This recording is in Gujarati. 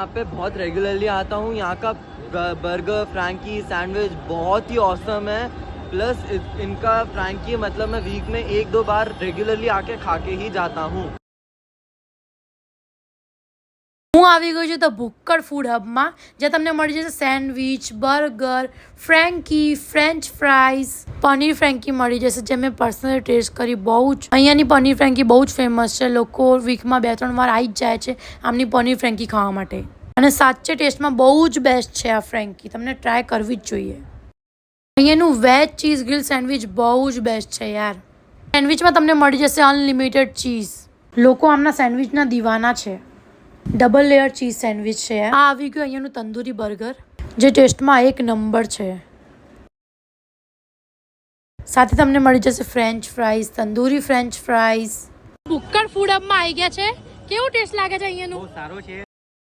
यहाँ पे बहुत रेगुलरली आता हूँ. यहाँ का बर्गर, फ्रैंकी, सैंडविच बहुत ही ऑसम है. प्लस इनका फ्रैंकी मतलब मैं वीक में 1-2 बार रेगुलरली आके खा के ही जाता हूँ. હું આવી ગઈ છું ધ ભુક્કડ ફૂડ હબમાં, જ્યાં તમને મળી જશે sandwich, burger, frankie, French fries, paneer frankie મળી જશે, જે મેં પર્સનલી ટેસ્ટ કરી. બહુ જ અહીંયાની પનીર ફ્રેન્કી બહુ જ ફેમસ છે. લોકો વીકમાં 2-3 વાર આવી જ જાય છે આમની પનીર ફ્રેન્કી ખાવા માટે. અને સાચે ટેસ્ટમાં બહુ જ બેસ્ટ છે આ ફ્રેન્કી. તમને ટ્રાય કરવી જ જોઈએ. અહીંયાનું વેજ ચીઝ ગ્રીલ સેન્ડવિચ બહુ જ બેસ્ટ છે યાર. સેન્ડવિચમાં તમને મળી જશે અનલિમિટેડ ચીઝ. લોકો આમના સેન્ડવિચના દીવાના છે. ડબલ લેયર ચીઝ સેન્ડવિચ છે. આ આવી ગયું અહીંયાનું તંદૂરી બર્ગર, જે ટેસ્ટમાં 1 નંબર છે. સાથે તમને મળી જશે french fries, tandoori french fries. Bhukkad food હબમાં આવી ગયા છે. કેવું ટેસ્ટ લાગે છે અહીંયાનું? બહુ સારો છે.